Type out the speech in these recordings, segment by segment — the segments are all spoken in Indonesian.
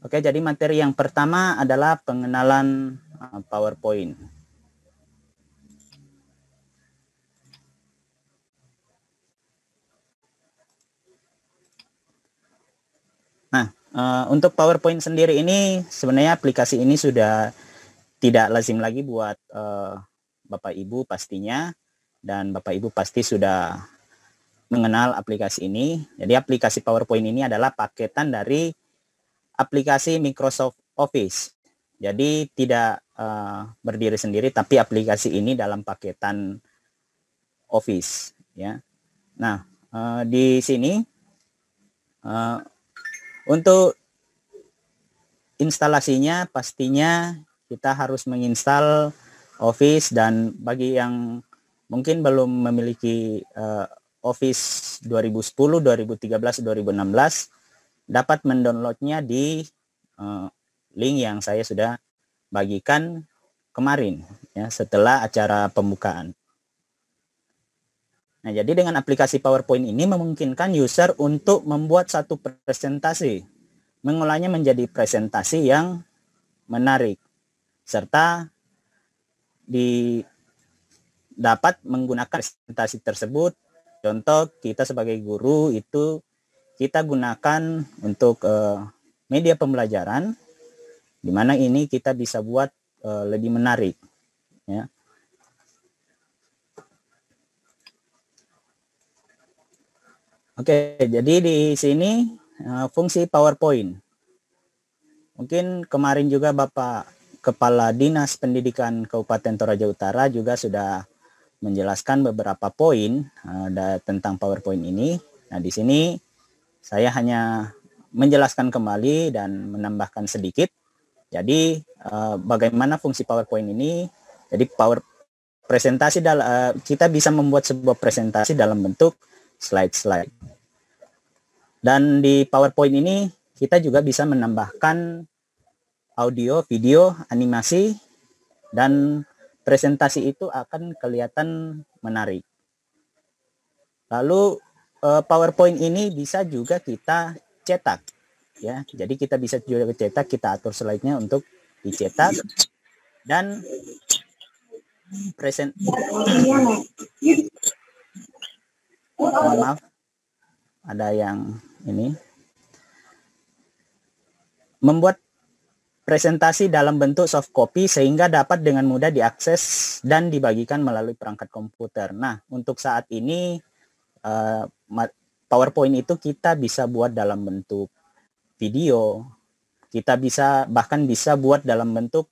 Oke, jadi materi yang pertama adalah pengenalan PowerPoint. Nah, untuk PowerPoint sendiri ini sebenarnya aplikasi ini sudah tidak lazim lagi buat Bapak Ibu pastinya, dan Bapak Ibu pasti sudah mengenal aplikasi ini. Jadi aplikasi PowerPoint ini adalah paketan dari aplikasi Microsoft Office. Jadi tidak berdiri sendiri, tapi aplikasi ini dalam paketan Office, ya. Nah, di sini untuk instalasinya pastinya kita harus menginstal Office, dan bagi yang mungkin belum memiliki Office 2010, 2013, 2016 dapat mendownloadnya di link yang saya sudah bagikan kemarin, ya, setelah acara pembukaan. Nah, jadi dengan aplikasi PowerPoint ini memungkinkan user untuk membuat satu presentasi, mengolahnya menjadi presentasi yang menarik, serta dapat menggunakan presentasi tersebut. Contoh, kita sebagai guru itu kita gunakan untuk media pembelajaran, di mana ini kita bisa buat lebih menarik, ya. Oke, jadi di sini fungsi PowerPoint. Mungkin kemarin juga Bapak Kepala Dinas Pendidikan Kabupaten Toraja Utara juga sudah menjelaskan beberapa poin tentang PowerPoint ini. Nah, di sini saya hanya menjelaskan kembali dan menambahkan sedikit. Jadi bagaimana fungsi PowerPoint ini? Jadi presentasi kita bisa membuat sebuah presentasi dalam bentuk slide-slide. Dan di PowerPoint ini kita juga bisa menambahkan audio, video, animasi, dan presentasi itu akan kelihatan menarik. Lalu PowerPoint ini bisa juga kita cetak, ya. Jadi kita bisa juga cetak, kita atur slide-nya untuk dicetak, dan maaf, ada yang ini membuat presentasi dalam bentuk soft copy sehingga dapat dengan mudah diakses dan dibagikan melalui perangkat komputer. Nah, untuk saat ini PowerPoint itu kita bisa buat dalam bentuk video, kita bahkan bisa buat dalam bentuk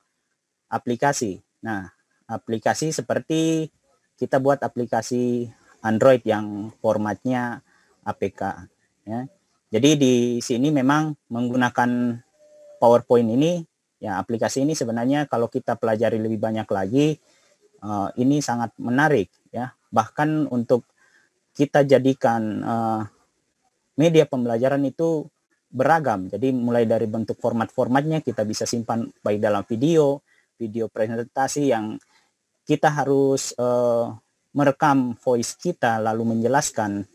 aplikasi. Nah, aplikasi seperti kita buat aplikasi Android yang formatnya APK, ya. Jadi di sini memang menggunakan PowerPoint ini, ya, aplikasi ini sebenarnya kalau kita pelajari lebih banyak lagi, ini sangat menarik, ya. Bahkan untuk kita jadikan media pembelajaran itu beragam. Jadi mulai dari bentuk formatnya kita bisa simpan baik dalam video presentasi yang kita harus merekam voice kita lalu menjelaskan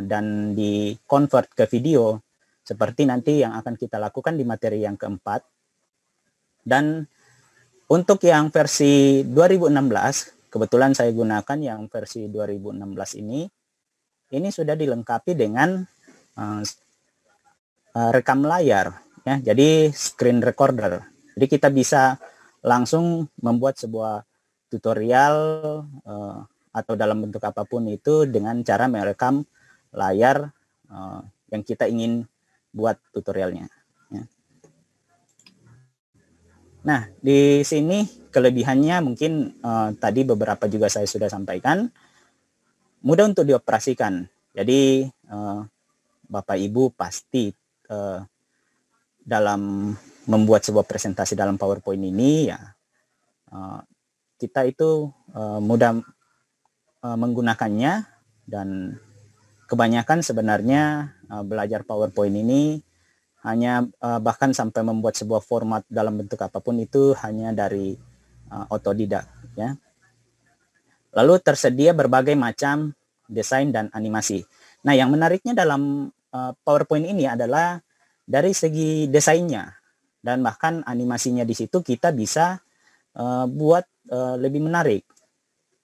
dan di-convert ke video, seperti nanti yang akan kita lakukan di materi yang keempat. Dan untuk yang versi 2016, kebetulan saya gunakan yang versi 2016 ini sudah dilengkapi dengan rekam layar, ya. Jadi screen recorder. Jadi kita bisa langsung membuat sebuah tutorial atau dalam bentuk apapun itu dengan cara merekam layar yang kita ingin buat tutorialnya. Ya. Nah, di sini kelebihannya mungkin tadi beberapa juga saya sudah sampaikan, mudah untuk dioperasikan. Jadi Bapak Ibu pasti dalam membuat sebuah presentasi dalam PowerPoint ini ya kita itu mudah menggunakannya, dan kebanyakan sebenarnya belajar PowerPoint ini hanya bahkan sampai membuat sebuah format dalam bentuk apapun itu hanya dari otodidak, ya. Lalu tersedia berbagai macam desain dan animasi. Nah, yang menariknya dalam PowerPoint ini adalah dari segi desainnya, dan bahkan animasinya di situ kita bisa buat lebih menarik.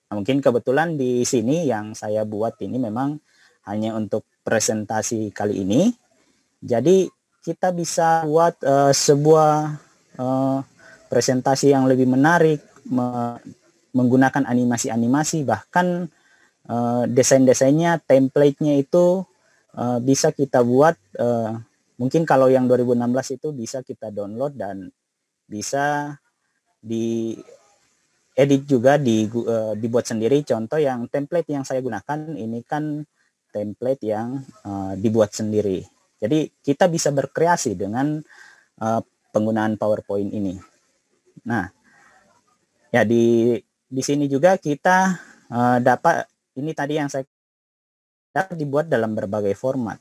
Nah, mungkin kebetulan di sini yang saya buat ini memang hanya untuk presentasi kali ini. Jadi kita bisa buat sebuah presentasi yang lebih menarik, menggunakan animasi-animasi, bahkan desain-desainnya, template-nya itu bisa kita buat. Mungkin kalau yang 2016 itu bisa kita download dan bisa diedit juga, dibuat sendiri. Contoh yang template yang saya gunakan ini kan template yang dibuat sendiri. Jadi kita bisa berkreasi dengan penggunaan PowerPoint ini. Nah, ya di sini juga kita dapat, ini tadi yang saya dapat dibuat dalam berbagai format.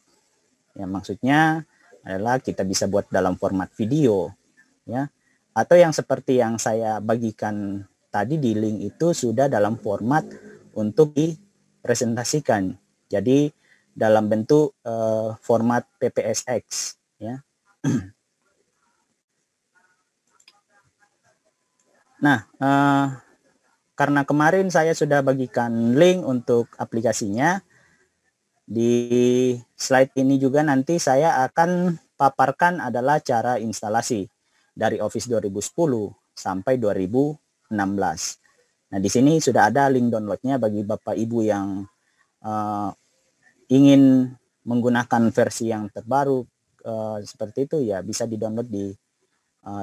Ya, maksudnya adalah kita bisa buat dalam format video, ya, atau yang seperti yang saya bagikan tadi di link itu sudah dalam format untuk dipresentasikan. Jadi dalam bentuk format PPSX, ya. Nah, karena kemarin saya sudah bagikan link untuk aplikasinya, di slide ini juga nanti saya akan paparkan adalah cara instalasi dari Office 2010 sampai 2016. Nah, di sini sudah ada link downloadnya bagi Bapak Ibu yang ingin menggunakan versi yang terbaru seperti itu, ya bisa di-download di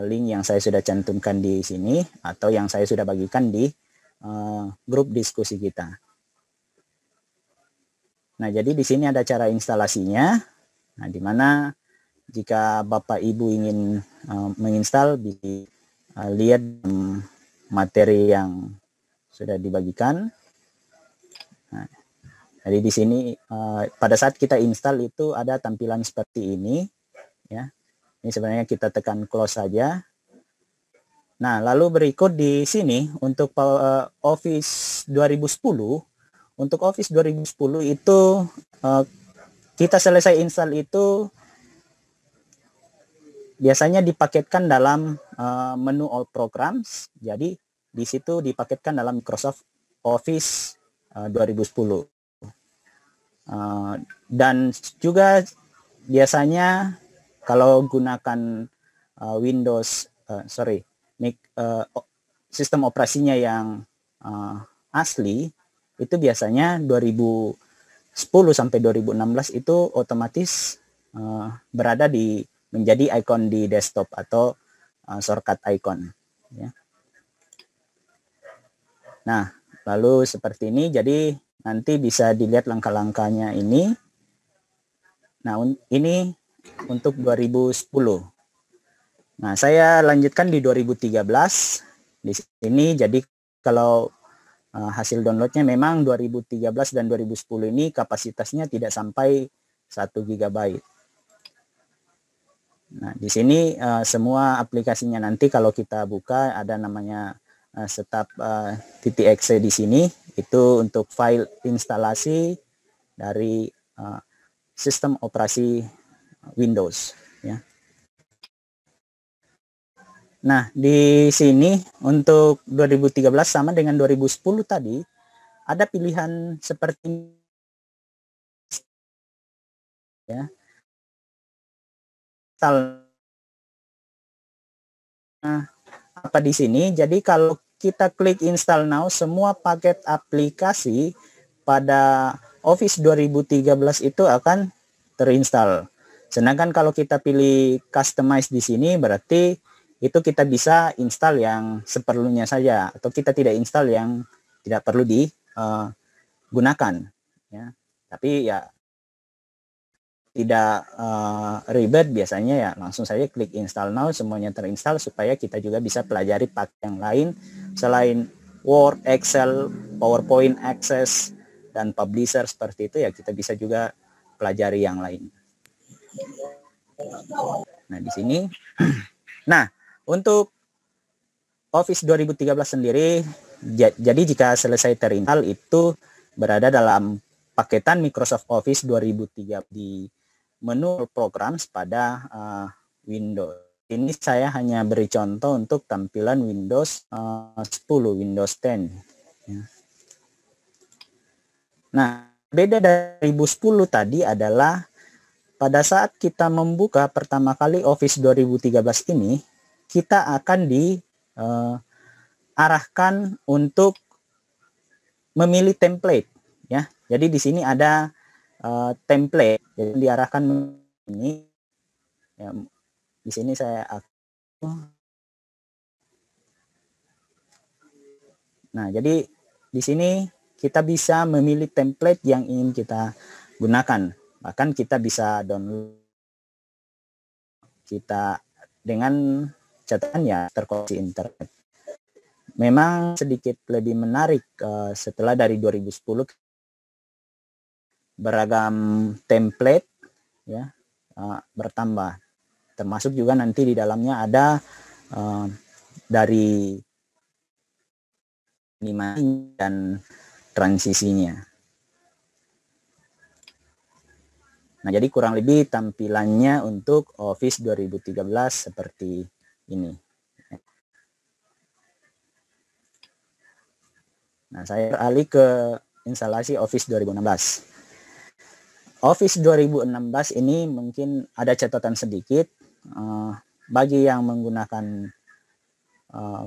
link yang saya sudah cantumkan di sini atau yang saya sudah bagikan di grup diskusi kita. Nah, jadi di sini ada cara instalasinya. Nah, di mana jika Bapak Ibu ingin menginstal, lihat materi yang sudah dibagikan. Nah, jadi di sini pada saat kita install itu ada tampilan seperti ini, ya. Ini sebenarnya kita tekan close saja. Nah, lalu berikut di sini untuk Office 2010. Untuk Office 2010 itu kita selesai install itu biasanya dipaketkan dalam menu All Programs. Jadi di situ dipaketkan dalam Microsoft Office 2010. Dan juga biasanya kalau gunakan Windows, sistem operasinya yang asli, itu biasanya 2010 sampai 2016 itu otomatis berada menjadi icon di desktop atau shortcut icon, ya. Nah, lalu seperti ini, jadi nanti bisa dilihat langkah-langkahnya ini. Nah, ini untuk 2010. Nah, saya lanjutkan di 2013 di sini. Jadi kalau hasil downloadnya memang 2013 dan 2010 ini kapasitasnya tidak sampai 1 GB. Nah, di sini semua aplikasinya nanti kalau kita buka ada namanya setup.exe di sini. Itu untuk file instalasi dari sistem operasi Windows, ya. Nah, di sini untuk 2013 sama dengan 2010 tadi, ada pilihan seperti ya. Apa di sini? Jadi kalau kita klik install now, semua paket aplikasi pada Office 2013 itu akan terinstall. Sedangkan kalau kita pilih customize di sini, berarti itu kita bisa install yang seperlunya saja, atau kita tidak install yang tidak perlu digunakan. Ya. Tapi ya tidak ribet, biasanya ya langsung saja klik install now, semuanya terinstall, supaya kita juga bisa pelajari paket yang lain selain Word, Excel, PowerPoint, Access, dan Publisher seperti itu, ya kita bisa juga pelajari yang lain. Nah, di sini nah, untuk Office 2013 sendiri, jadi jika selesai terinstall itu berada dalam paketan Microsoft Office 2003 di menu programs pada Windows. Ini saya hanya beri contoh untuk tampilan Windows 10, Windows 10. Ya. Nah, beda dari 2010 tadi adalah pada saat kita membuka pertama kali Office 2013 ini, kita akan diarahkan untuk memilih template, ya. Jadi di sini ada template yang diarahkan ini. Ya, di sini saya Nah, jadi di sini kita bisa memilih template yang ingin kita gunakan. Bahkan kita bisa download kita dengan catatan ya terkoneksi internet. Memang sedikit lebih menarik setelah dari 2010 beragam template ya bertambah. Termasuk juga nanti di dalamnya ada dari animasi dan transisinya. Nah, jadi kurang lebih tampilannya untuk Office 2013 seperti ini. Nah, saya beralih ke instalasi Office 2016. Office 2016 ini mungkin ada catatan sedikit bagi yang menggunakan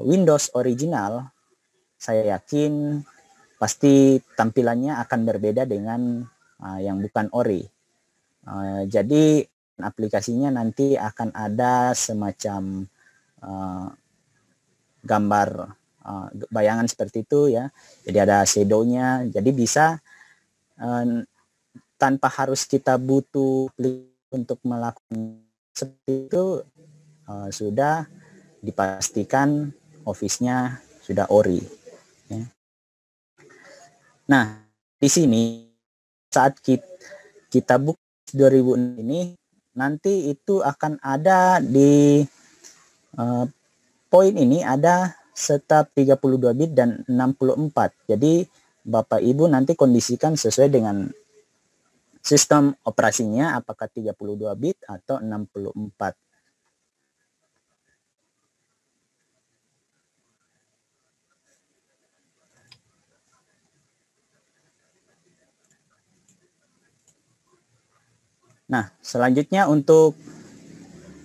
Windows original. Saya yakin pasti tampilannya akan berbeda dengan yang bukan ori. Jadi aplikasinya nanti akan ada semacam gambar bayangan seperti itu ya. Jadi ada shadow-nya. Jadi bisa tanpa harus kita butuh untuk melakukan seperti itu, sudah dipastikan Office-nya sudah ori. Ya. Nah, di sini saat kita buka 2006 ini, nanti itu akan ada di poin ini ada start 32 bit dan 64. Jadi Bapak Ibu nanti kondisikan sesuai dengan sistem operasinya, apakah 32 bit atau 64. Nah, selanjutnya untuk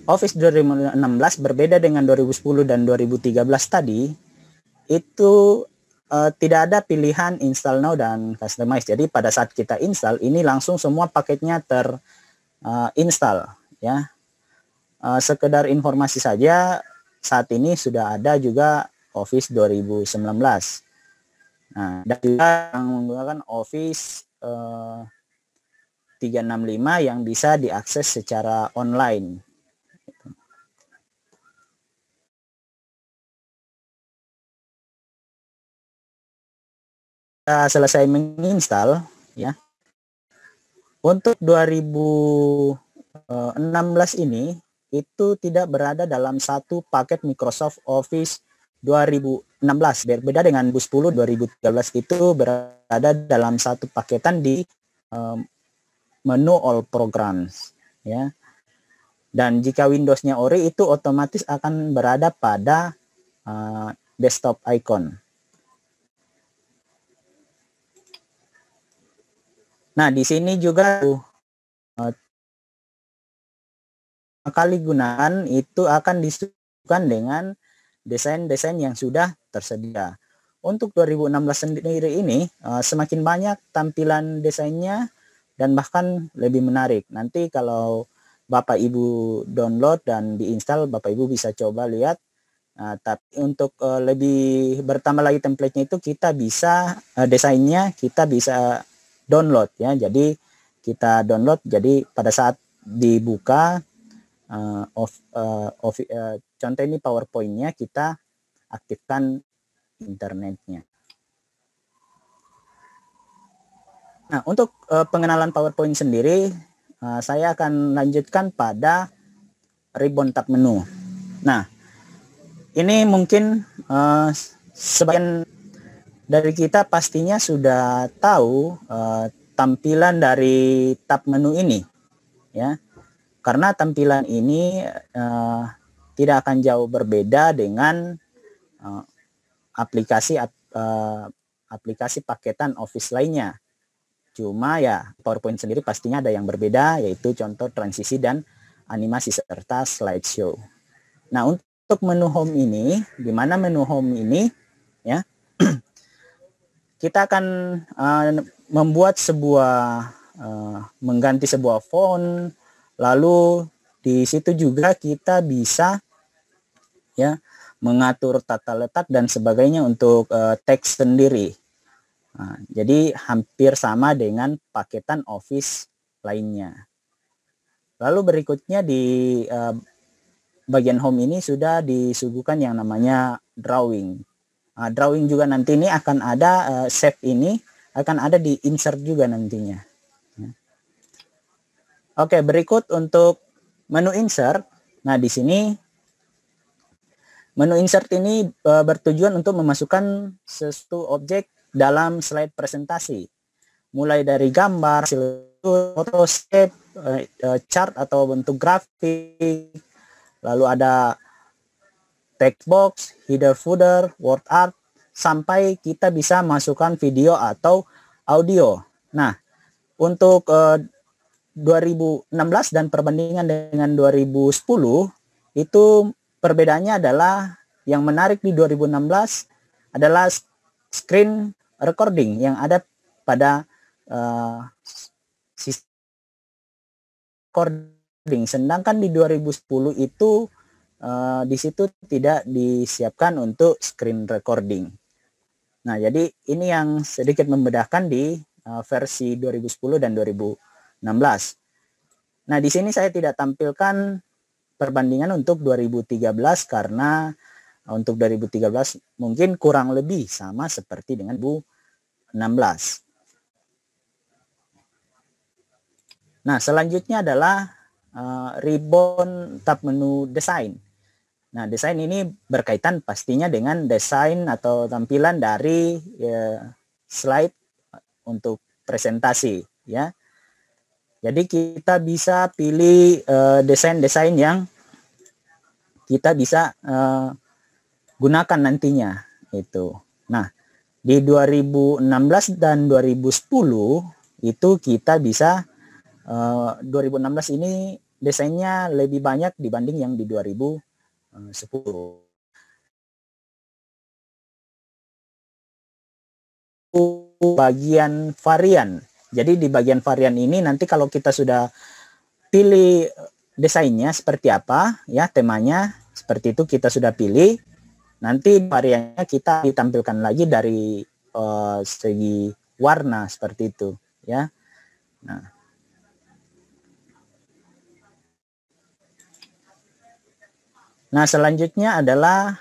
Office 2016 berbeda dengan 2010 dan 2013 tadi, itu tidak ada pilihan install now dan customize. Jadi pada saat kita install, ini langsung semua paketnya terinstall. Ya. Sekedar informasi saja, saat ini sudah ada juga Office 2019. Nah, dan juga yang menggunakan Office 365 yang bisa diakses secara online. Kita selesai menginstal ya. Untuk 2016 ini itu tidak berada dalam satu paket Microsoft Office 2016. Berbeda dengan 2010, 2013 itu berada dalam satu paketan di menu all programs ya. Dan jika Windows-nya ori, itu otomatis akan berada pada desktop icon. Nah, di sini juga kali gunakan itu akan disuguhkan dengan desain-desain yang sudah tersedia. Untuk 2016 sendiri ini semakin banyak tampilan desainnya dan bahkan lebih menarik. Nanti kalau Bapak Ibu download dan diinstal, Bapak Ibu bisa coba lihat. Tapi untuk lebih bertambah lagi template-nya itu kita bisa desainnya kita bisa download ya. Jadi kita download, jadi pada saat dibuka contoh ini PowerPoint-nya, kita aktifkan internetnya. Nah, untuk pengenalan PowerPoint sendiri, saya akan lanjutkan pada ribbon tab menu. Nah, ini mungkin sebagian dari kita pastinya sudah tahu tampilan dari tab menu ini, ya. Karena tampilan ini tidak akan jauh berbeda dengan aplikasi paketan Office lainnya. Cuma ya PowerPoint sendiri pastinya ada yang berbeda, yaitu contoh transisi dan animasi serta slideshow. Nah, untuk menu home ini, di mana menu home ini ya kita akan membuat sebuah mengganti sebuah font, lalu di situ juga kita bisa ya mengatur tata letak dan sebagainya untuk teks sendiri. Nah, jadi hampir sama dengan paketan Office lainnya. Lalu berikutnya di bagian home ini sudah disuguhkan yang namanya drawing. Drawing juga nanti ini akan ada save ini akan ada di insert juga nantinya. Oke, berikut untuk menu insert. Nah, di sini menu insert ini bertujuan untuk memasukkan sesuatu objek dalam slide presentasi. Mulai dari gambar, foto, shape, chart atau bentuk grafik, lalu ada text box, header footer, word art, sampai kita bisa masukkan video atau audio. Nah, untuk 2016 dan perbandingan dengan 2010 itu perbedaannya adalah yang menarik di 2016 adalah screen recording yang ada pada sistem recording, sedangkan di 2010 itu di situ tidak disiapkan untuk screen recording. Nah, jadi ini yang sedikit membedakan di versi 2010 dan 2016. Nah, di sini saya tidak tampilkan perbandingan untuk 2013 karena untuk 2013 mungkin kurang lebih sama seperti dengan 2016. Nah, selanjutnya adalah ribbon tab menu desain. Nah, desain ini berkaitan pastinya dengan desain atau tampilan dari slide untuk presentasi, ya. Jadi kita bisa pilih desain-desain yang kita bisa gunakan nantinya itu. Nah, di 2016 dan 2010 itu kita bisa 2016 ini desainnya lebih banyak dibanding yang di 2010. Bagian varian. Jadi di bagian varian ini nanti kalau kita sudah pilih desainnya seperti apa, ya temanya seperti itu kita sudah pilih, nanti variannya kita ditampilkan lagi dari segi warna seperti itu, ya. Nah, selanjutnya adalah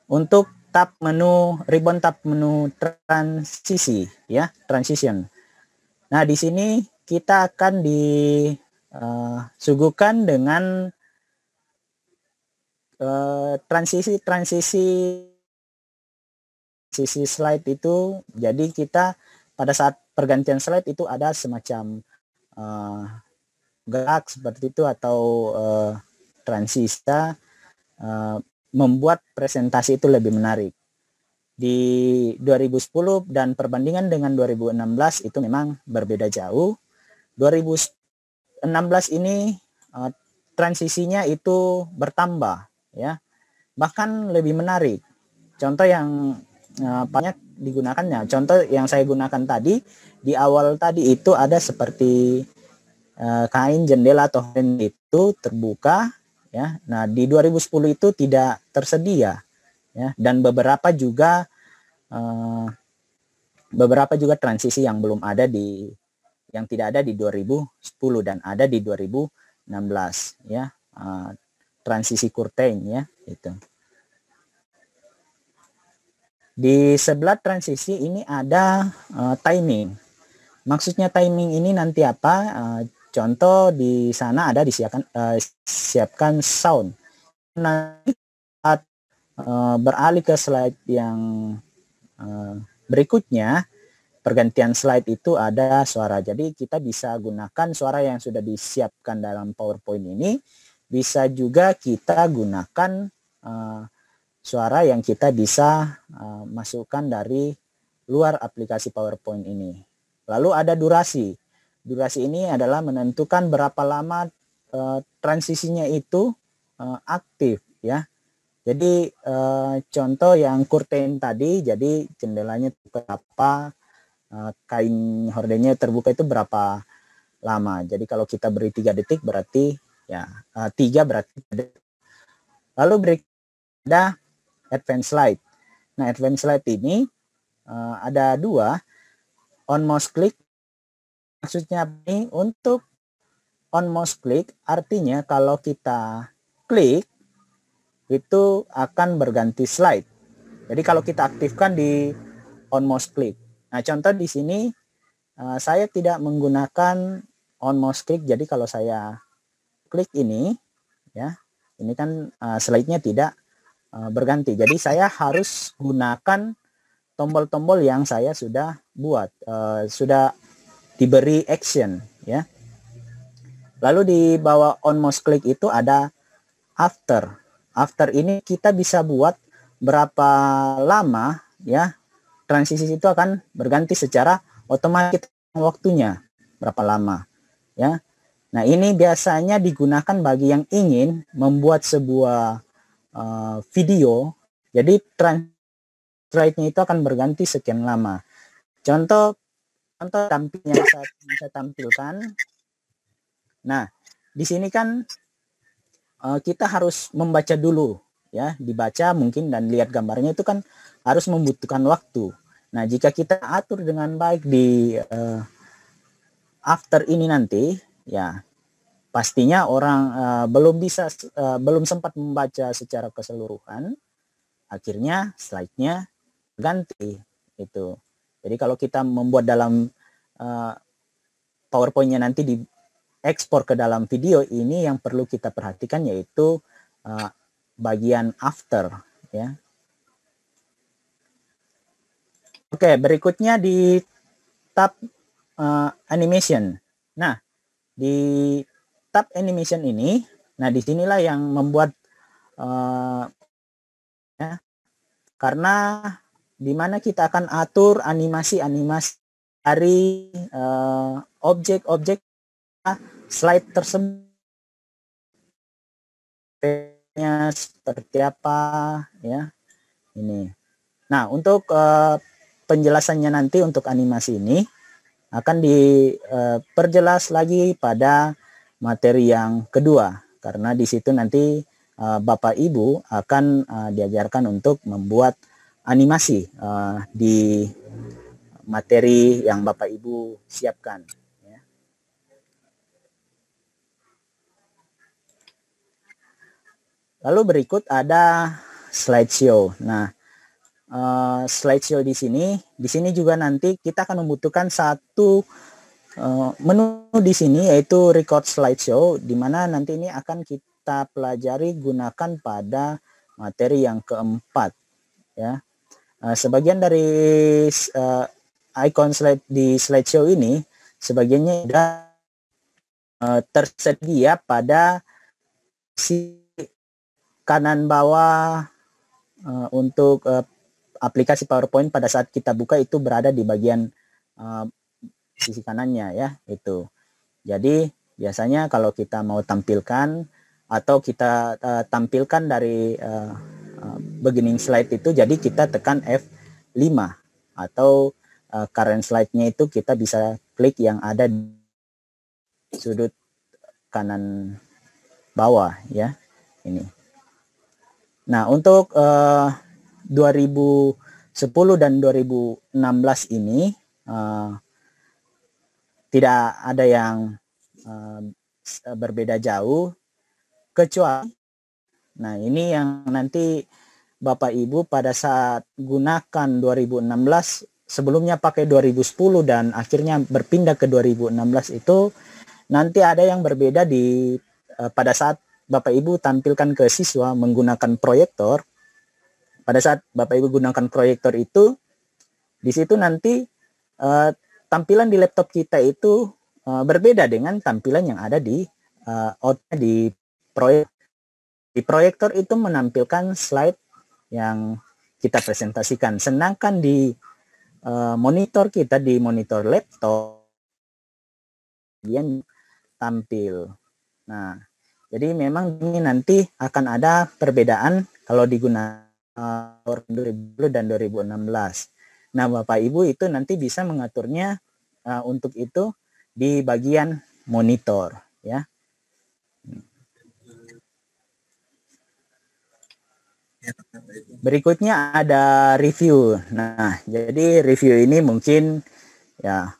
untuk tab menu ribbon tab menu transisi, ya, transition. Nah, di sini kita akan disuguhkan dengan transisi slide itu. Jadi kita pada saat pergantian slide itu ada semacam gerak seperti itu atau transisi membuat presentasi itu lebih menarik. Di 2010 dan perbandingan dengan 2016 itu memang berbeda jauh. 2016 ini transisinya itu bertambah, ya, bahkan lebih menarik. Contoh yang banyak digunakannya, contoh yang saya gunakan tadi di awal tadi itu ada seperti kain jendela atau itu terbuka, ya. Nah, di 2010 itu tidak tersedia, ya, dan beberapa juga transisi yang belum ada yang tidak ada di 2010 dan ada di 2016, ya. Transisi curtain, ya, itu. Di sebelah transisi ini ada timing. Maksudnya timing ini nanti apa? Contoh di sana ada siapkan sound. Nanti saat beralih ke slide yang berikutnya, pergantian slide itu ada suara. Jadi kita bisa gunakan suara yang sudah disiapkan dalam PowerPoint ini. Bisa juga kita gunakan suara yang kita bisa masukkan dari luar aplikasi PowerPoint ini. Lalu ada durasi. Durasi ini adalah menentukan berapa lama transisinya itu aktif, ya. Jadi contoh yang curtain tadi, jadi jendelanya berapa, kain hordennya terbuka itu berapa lama. Jadi kalau kita beri 3 detik berarti ya 3 berarti. Lalu berikutnya ada advanced slide. Nah, advanced slide ini ada 2. On mouse click, maksudnya ini untuk on mouse click artinya kalau kita klik itu akan berganti slide. Jadi kalau kita aktifkan di on mouse click. Nah, contoh di sini saya tidak menggunakan on mouse click. Jadi kalau saya klik ini, ya, ini kan slide-nya tidak berganti. Jadi saya harus gunakan tombol-tombol yang saya sudah buat, sudah diberi action, ya. Lalu di bawah on mouse click itu ada after. After ini kita bisa buat berapa lama, ya, transisi itu akan berganti secara otomatis waktunya berapa lama, ya. Nah, ini biasanya digunakan bagi yang ingin membuat sebuah video. Jadi slide-nya itu akan berganti sekian lama. Contoh tampilnya saya tampilkan. Nah, di sini kan kita harus membaca dulu, ya, dibaca mungkin dan lihat gambarnya itu kan harus membutuhkan waktu. Nah, jika kita atur dengan baik di after ini nanti, ya, pastinya orang belum sempat membaca secara keseluruhan, akhirnya slide-nya ganti itu. Jadi kalau kita membuat dalam PowerPoint-nya nanti diekspor ke dalam video, ini yang perlu kita perhatikan yaitu bagian after, ya. Oke, berikutnya di tab animation. Nah, di tab animation ini, nah disinilah yang membuat ya, karena dimana kita akan atur animasi-animasi dari objek-objek slide tersebut seperti apa, ya, ini. Nah, untuk penjelasannya nanti untuk animasi ini akan diperjelas lagi pada materi yang kedua, karena di situ nanti Bapak Ibu akan diajarkan untuk membuat animasi di materi yang Bapak Ibu siapkan, ya. Lalu berikut ada slideshow. Nah, slideshow di sini juga nanti kita akan membutuhkan satu menu di sini yaitu record slideshow, di mana nanti ini akan kita pelajari gunakan pada materi yang keempat, ya. Sebagian dari icon slide di slideshow ini sebagiannya sudah tersedia pada si kanan bawah untuk aplikasi PowerPoint. Pada saat kita buka itu berada di bagian sisi kanannya ya, itu. Jadi biasanya kalau kita mau tampilkan atau kita tampilkan dari beginning slide itu, jadi kita tekan F5 atau current slide-nya itu kita bisa klik yang ada di sudut kanan bawah ya, ini. Nah, untuk 2010 dan 2016 ini tidak ada yang berbeda jauh, kecuali nah ini yang nanti Bapak Ibu pada saat gunakan 2016, sebelumnya pakai 2010 dan akhirnya berpindah ke 2016 itu nanti ada yang berbeda di pada saat Bapak Ibu tampilkan ke siswa menggunakan proyektor. Pada saat Bapak Ibu gunakan proyektor itu, di situ nanti tampilan di laptop kita itu berbeda dengan tampilan yang ada di di proyektor. Di proyektor itu menampilkan slide yang kita presentasikan, sedangkan di monitor kita, di monitor laptop yang tampil. Nah, jadi memang ini nanti akan ada perbedaan kalau digunakan 2010 dan 2016. Nah, Bapak Ibu itu nanti bisa mengaturnya untuk itu di bagian monitor ya. Berikutnya ada review. Nah, jadi review ini mungkin ya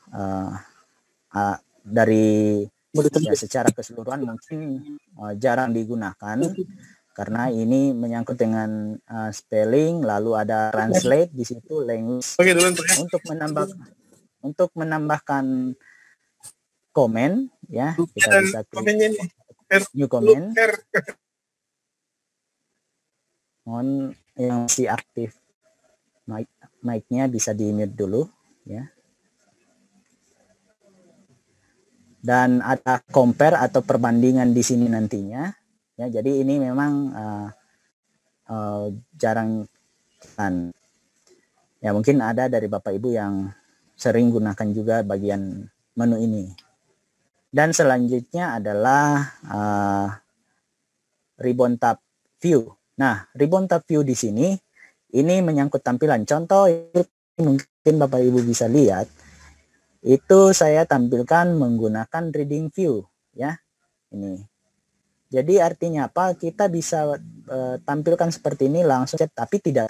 dari ya secara keseluruhan mungkin jarang digunakan karena ini menyangkut dengan spelling, lalu ada translate di situ, language. Untuk menambahkan komen ya, kita bisa klik new comment. Mohon yang masih aktif mic-nya bisa di-mute dulu ya. Dan ada compare atau perbandingan di sini nantinya ya. Jadi ini memang jarang kan. Ya mungkin ada dari Bapak Ibu yang sering gunakan juga bagian menu ini. Dan selanjutnya adalah ribbon tab view. Nah, ribbon tab view di sini ini menyangkut tampilan. Contoh mungkin Bapak Ibu bisa lihat, itu saya tampilkan menggunakan reading view ya. Ini. Jadi artinya apa? Kita bisa tampilkan seperti ini langsung, tapi tidak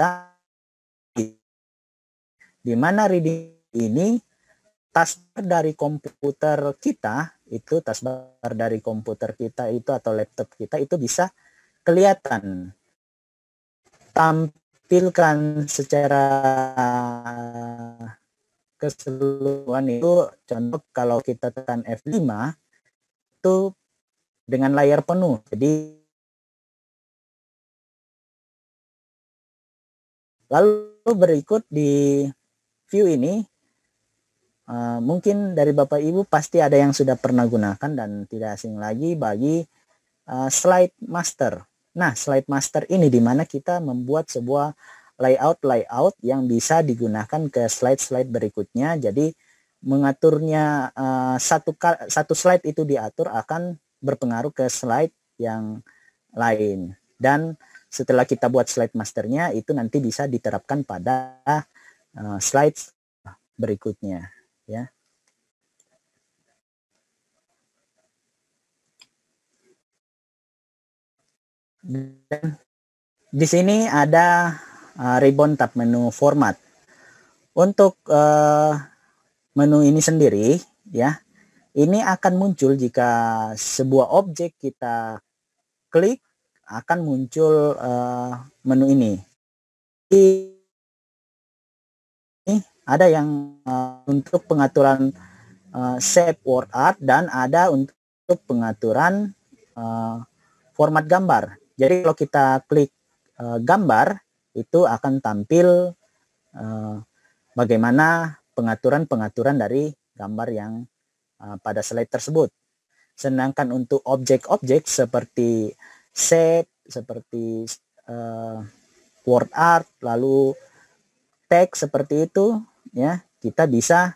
di mana reading ini taskbar dari komputer kita itu, taskbar dari komputer kita itu atau laptop kita itu bisa kelihatan, tampilkan secara keseluruhan. Itu contoh kalau kita tekan F5 itu dengan layar penuh. Jadi lalu berikut di view ini mungkin dari Bapak Ibu pasti ada yang sudah pernah gunakan dan tidak asing lagi bagi slide master. Nah, slide master ini di mana kita membuat sebuah layout yang bisa digunakan ke slide-slide berikutnya. Jadi mengaturnya satu slide itu diatur akan berpengaruh ke slide yang lain. Dan setelah kita buat slide masternya itu nanti bisa diterapkan pada slide berikutnya ya. Dan di sini ada ribbon tab menu format. Untuk menu ini sendiri ya, ini akan muncul jika sebuah objek kita klik, akan muncul menu ini. Ini ada yang untuk pengaturan shape word art dan ada untuk pengaturan format gambar. Jadi kalau kita klik gambar itu akan tampil bagaimana pengaturan dari gambar yang pada slide tersebut. Sedangkan untuk objek-objek seperti shape, seperti word art, lalu teks seperti itu, ya kita bisa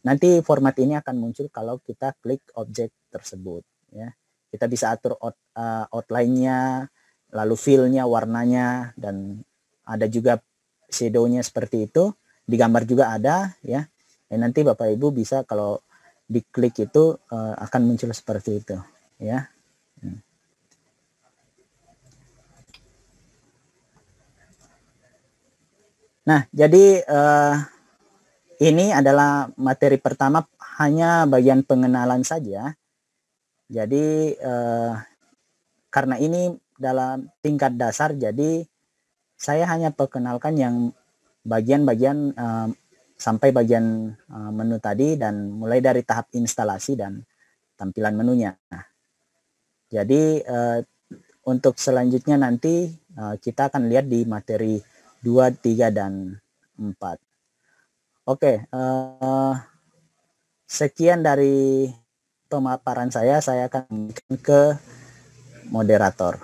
nanti format ini akan muncul kalau kita klik objek tersebut, ya. Kita bisa atur outline-nya, lalu fill-nya, warnanya, dan ada juga shadow-nya seperti itu. Di gambar juga ada, ya. Nanti Bapak Ibu bisa kalau diklik itu akan muncul seperti itu, ya. Nah, jadi ini adalah materi pertama, hanya bagian pengenalan saja. Jadi karena ini dalam tingkat dasar, jadi saya hanya perkenalkan yang bagian-bagian sampai bagian menu tadi, dan mulai dari tahap instalasi dan tampilan menunya. Nah, jadi untuk selanjutnya nanti kita akan lihat di materi 2, 3, dan 4. Oke, sekian dari pemaparan saya akan ke moderator.